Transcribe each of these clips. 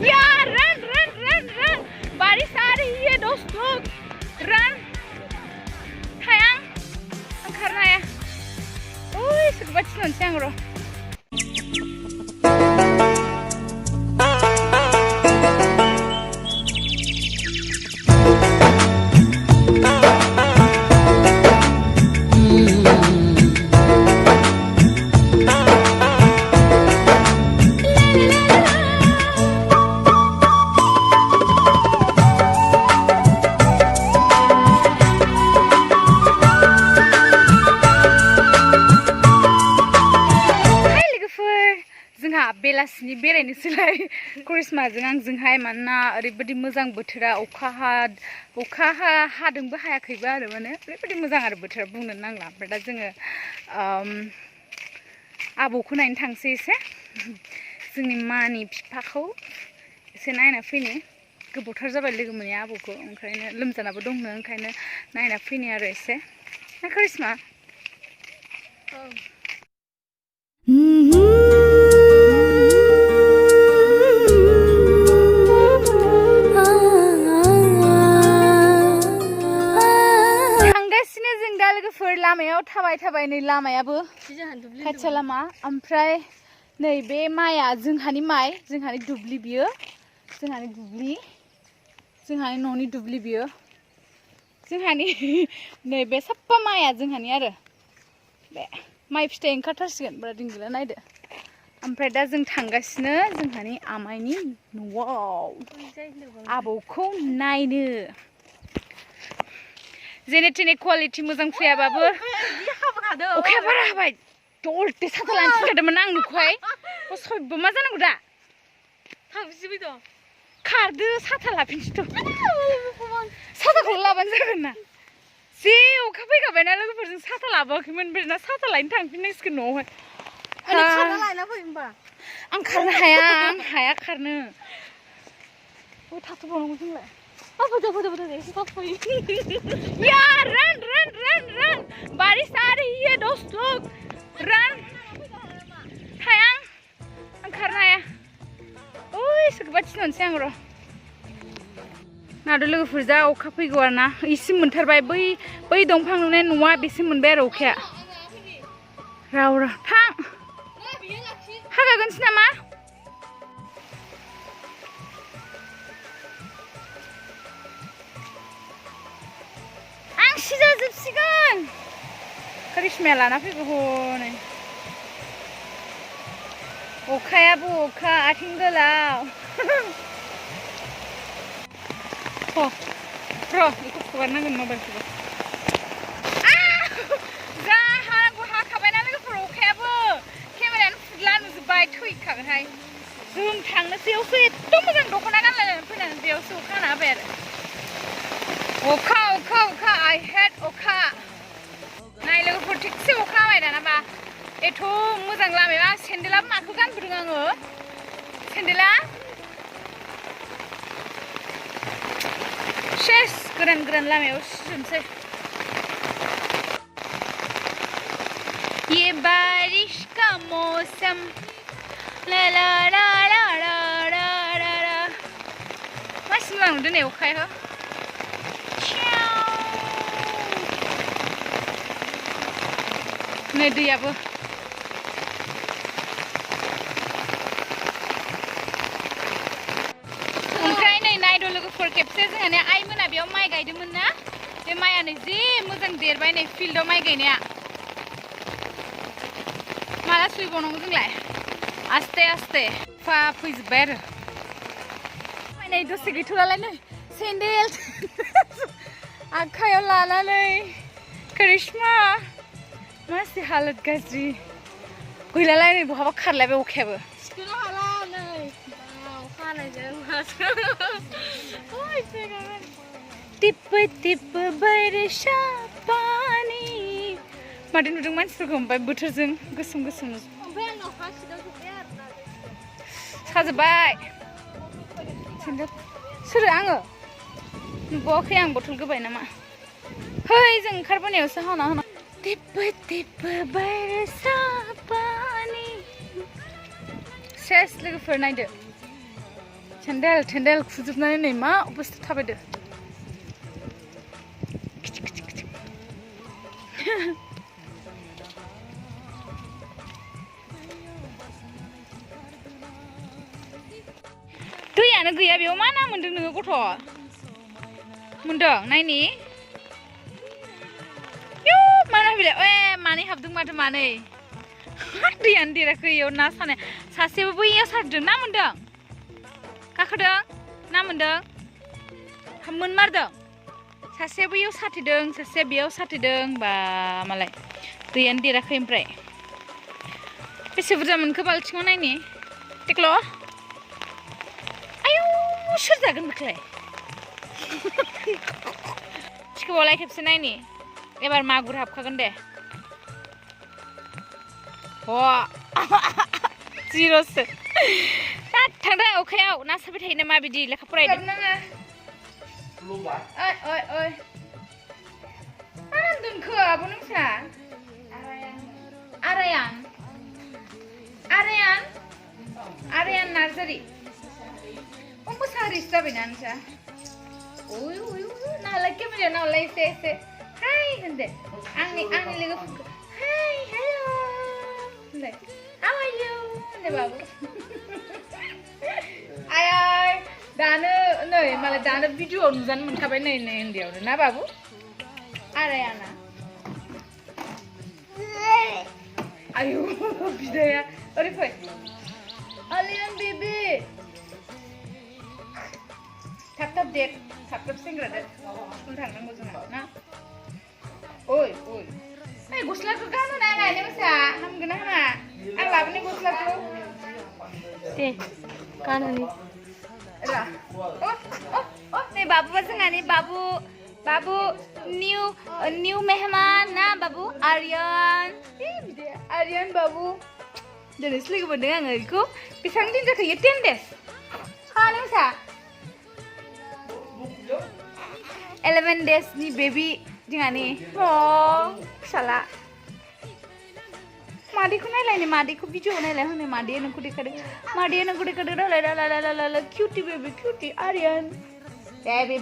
यार run run run run बारिश आ रही है दोस्तों रन थायांग ओंखारनो हाया ओइ सोरबा थिनहरनोसै आं र' बेलासिनि बेरायनोसैलाय क्रिसमासजों आंजोंहाय मानोना ओरैबायदि मोजां बोथोरा अखा हादोंबो हायाखैबो आरो माने ओरैबायदि मोजां आरो बोथोरा बुंनो नांला ओमफ्राय दा जोङो आबौखौ नायनो थांसै एसे जोंनि मानि बिफाखौ एसे नायना फैनो गोबावथार जाबाय लोगो मोनैया आबौखौ ओंखायनो लोमजानाबो दंनो ओंखायनो नायना फैनो आरो एसे ना क्रिसमा लामायाव थाबाय नै लामायाबो खाथिया लामा ओमफ्राय नै बे माइया जोंहानि माइ जोंहानि दुब्लि बियो जोंहानि न'नि दुब्लि बियो जोंहानि नै बे साफ्फा माइया जोंहानि आरो बे माइ फिथाइ ओंखारथारसिगोन ब्रा दिंगुला नायदो ओमफ्राय दा जों थांगासिनो जोंहानि आमाइनि न'आव आबौखौ नायनो जेने थेने क्वालिटि मोजां फैयाबाबो अखाया बारा हाबाय दलते साथा लानो थिनखादोंमोन आं नोंखौहाय सबबो मा जानांगौ दा खारदो साथा लाफिनसैथ' साथाखौ लाबानो जागोन ना जे अखा फैखाबायना लोगोफोरजों साथा लाबोआखैमोन बिदिनो साथा लायनो थांफिननांसिगोन न'आवहाय आं खारनो हाया खारनो थाथ'बावनांगौ जोंलाय यार रन रन रन रन बारिश आ रही है दोस्तों रन थायांग ओंखारनो हाया ओइ सोरबा थिनहरनोसै आं र' नाथ' लोगोफोर जा अखा फैगौ आरो ना इसिम मोनथारबाय बै दंफां नुनाय न'आ बेसिम मोनबाय आरो अखाया राव थां हागागोनसै नामा सिजाजोबसिगोन करिश्माया लाना फैगौ हनै अखायाबो अखा आथिं गोलाव र' बेखौ फुगारनांगोन मबाइलखौबो जा हानांगौ हाखाबायना लोगोफोर अखायाबो केमेरायानो फुदला नुजोब्बाय थैखागोनहाय जों थांनोसैयावसो एथ' मोजां दख'ना गानलायनानै फैनानै बेयावसो अखा हाना होबाय आरो अखा I hate अखा नाय लोगोफोर थिगसे अखा हाबाय दानाबा एथ' मोजां लामायाव आं सेन्देला माखौ गानबोदों आङो सेन्देला सेस गोदान लामायाव सिजोबनोसै ये बारिश का मौसम ला ला ला ला ला ला ला ला मासिम मोजां नुदों ने अखाया नै दैयाबो ओमफ्राय नै नायद' लोगोफोर खेबसे जोंहानि आइ मोना बेयाव माइ गायदोंमोन ना बे माइयानो जि मोजां देरबाय नै फिल्डआव माइ गायनाया माला सुइबावनांगौ जोंलाय आस्ते आस्ते फा फैजोब्बाय आरो नै दसे गैथ'लालाय नै सेन्देल आखायाव लानानै करिश्मा मासि हालत गाज्रि गैलालाय नै बहाबा खारलायबाय अखायाबो सिखोनो हाला नै अखा हानायजों टिप टिप बारिशा पानी माथो नुदों मानसिफोरखौ ओमफ्राय बोथोरजों गोसोम साजोब्बाय सेन्देल सोरो आङो नुबावाखै आं बथल गोबाय नामा है जों ओंखारबोनायावसो हाना टिप टिप बारिशा पानी सेस लोगोफोर नायदो सेन्देल खुजोबनानै नै मा अबस्था थाबायदो दैयानो गैया बेयाव मा ना मोन्दों नोङो गथ' मोन्दों नायनि इयु माना बिलाय ए मानै हाबदों माथो मानै दैयानो देराखै इयाव ना सानाय सासेबो बैयाव सारदों ना मोन्दों गाखोदों ना मोन्दों मोनमारदों सासेया बैयाव साथेदों सासेया बेयाव साथेदों बा मालाय दैयानो देराखै ओमफ्राय बेसे बुरजा मोनखो बाल्थिङाव नायनि टेक्ल' आयौ सोर जागोन बेखौलाय थिखोबावलाय खेबसे नायनि एबार मागुर हाबखागोन दे जिर'सो थांदों अखायाव ना सारबाय थायो नामा बिदि लेखा फरायदों ओइ मा दोनखो आब' नोंसा आरायान नार्जारि मोसाहारिसो जाबायना नोंसा ओइ नालाय केमेरायाव नालाय एसे हाय होनदे आंनि लोगोफोरखौ hi hello' होनदे how R U होनदे बाबु आय दानो नै मालाय दानो भिडिअ'आव नुजानो मोनखाबाय नै उन्दैयावनो ना बाबु आरायाना आयु बिदाया ओरै फै आलियान बेबि थाब देख थाब सेंग्रा देख स्कुल थांनांगौ जोंहा ना ओइ गस्लाखौ गाननो नाङा ने मोसा हामगोन ना हामा आं लाबोनाय गस्लाखौ दे गानहोनि र' नै बाबुआ जोंहानि बाबु न्यू मेहमान ना बाबु आर्यन आर्यन बाबु दिनैसो लोगो मोनदों आङो बेखौ बेसेबां दिन जाखो 10 days हानो मोसा 11 days नि बेबि जोंहानि फिसाला मादैखौ नायलाय मादैखौ भिडिअ नायलाय होनो मादैया नोंखौ देखायदों लाला cutie baby cutie Aryan baby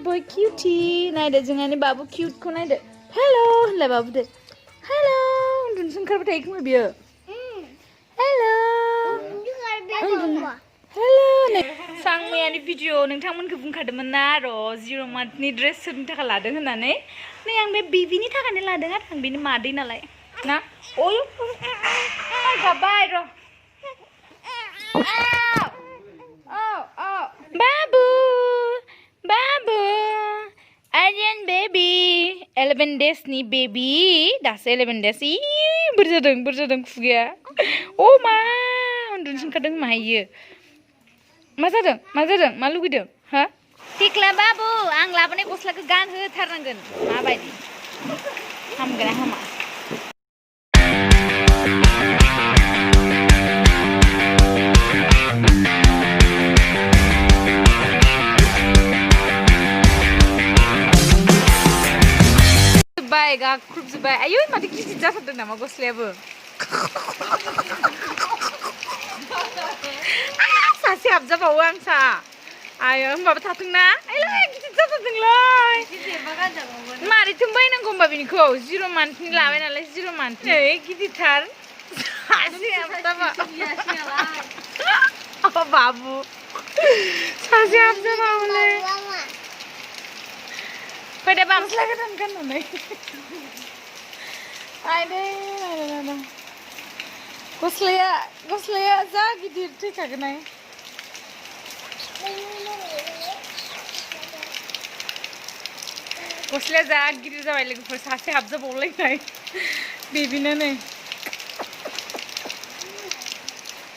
boy cutie नायदो जोंहानि बाबु क्यूटखौ नायदो हेलो होनलाय बाबु दे हेलो उन्दुनोसो ओंखारबाय थायो खोमा बियो हेलो हेलो आं मैयानि भिडिअ नोंथांमोनखौ बुंखादोंमोन ना र' 0 monthनि ड्रेस सोरनि थाखाय लादों होननानै नै आं बे बेबिनि थाखायनो लादों आरो आं बेनि मादै नालाय ना ओइ गाबबाय र' बाबु आर्यन बेबि 11 days नि बेबि दासो 11 days बोर जादों खुगाया अ मा उन्दुनोसो ओंखारदों माहायो मा जादों मा लुगैदों हा टिक्ला बाबु आं लाबोनाय गस्लाखौ गानहोथारनांगोन माबायदि हामगोन ना हामा गाख्रुबजोब्बाय आयौ माथो गिदिर जाथारदों नामा गस्लायाबो सासे हाबजाबावो आं सा आयो होमबाबो थाथोंना आयलै गिदिर जाथारदोंलै मारैथो बायनांगौ होमबा बेनिखौ 0 monthनि लाबाय नालाय 0 month नै गिदिरथार सासे हाबजाबा बाबु सासे हाबजाबावोलै फैदो बामस्ला गोदान गाननानै आयदै गस्लाया जा गिदिर थैखागोन आय गस्लाया जा गिदिर जाबाय लोगोफोर सासे हाबजाबावलायनाय बेबिनो नै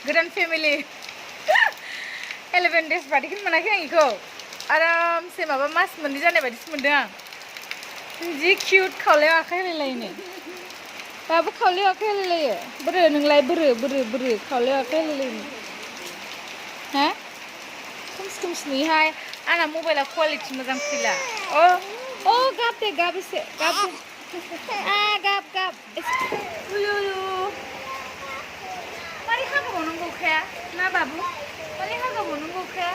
गोदान फेमिलि 11 days बादिखौनो मोनाखै आं बेखौ आरामसे माबा मास मोननै जानाय बायदिसो मोनदों आं जि क्यूट खावलायाव आखाइ होलायलायनो बाबु खावलायाव आखाइ होलायलायो बोरो नोंलाय बोरो खावलायाव आखाइ होलायलायनो हा खोमसि नुयोहाय आंना मबाइला क्वालिटि मोजां फैला गाब दे गाब एसे गाब गाब बाबु माने हागाबाव नंगौ अखाया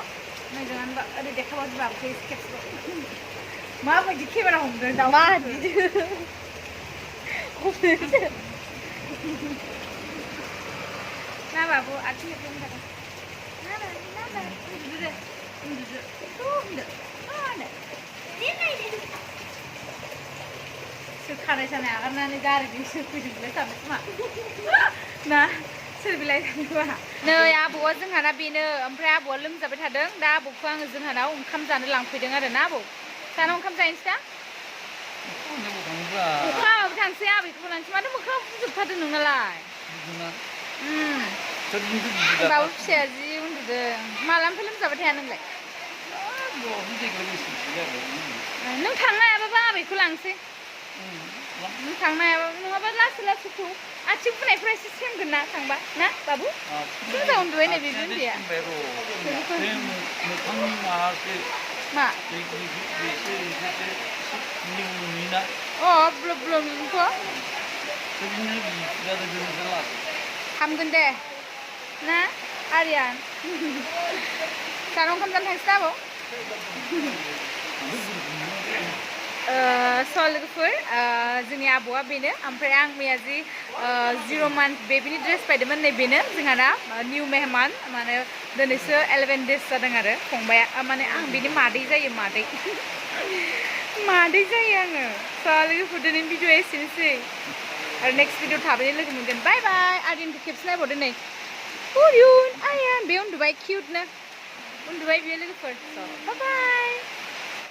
मोजां आनबा ओरै देखाबासो बाबु फेस खेबसेल' माबायदि केमेरा हमदों दाउ मा बिदि हमदोंसो ना बाबु आथिं हेबदों थागोन ना उन्दुदो दे उन्दुदो उन्दो सोर खानाय सानाय आगारनानै गारिजों सोर फैदोंलाय सानदों खोमा ना सोर बिलाइ सानदों नै आबौआ जोंहाना बेनो ओमफ्राय आबौआ लोमजाबाय थादों दा आबौखौ आङो जोंहानाव ओंखाम जानो लांफैदों आरो ना आबौ जाना ओंखाम जाहैनोसै दा अखा हाबाबो थांसै आबैखौ लांसै माथो मोखाङाव फुजोबथारदों नोंनालाय बाबु फिसाया जि उन्दुदों मालानिफ्राय लोमजाबाय थाया नोंलाय नों थांनो हायाबाबा आबैखौ लांसै नों थांनो हायाबा नङाबा लासै लासैखौ आथिं बुनायफ्रा एसे सेमगोन ना थांबा ना बाबु मोजां उन्दुबाय नै बेबो उन्दैया मा अ ब्लब ब्लब नुनोथ' हामगोन दे ना आरियान जानो ओंखाम जानो थांसै आबौ लोगोफोर जोंनि आबौआ बेनो ओमफ्राय आं मैया जि 0 मान्थ बेबिनि ड्रेस बायदोंमोन नै बेनो जोंहाना निउ मेहमान माने दिनैसो 11 days जादों आरो फंबाया माने आं बेनि मादै जायो मादै जायो आङो लोगोफोर दिनैनि भिडिअ एसेनोसै आरो नेक्स्ट भिडिअ थाबैनो लोगो मोनगोन बाय बाय आर्यनखौ खेबसे नायबावदो नै आर्यन बे उन्दुबाय किउटनो उन्दुबाय बियो लोगोफोर बाय बाय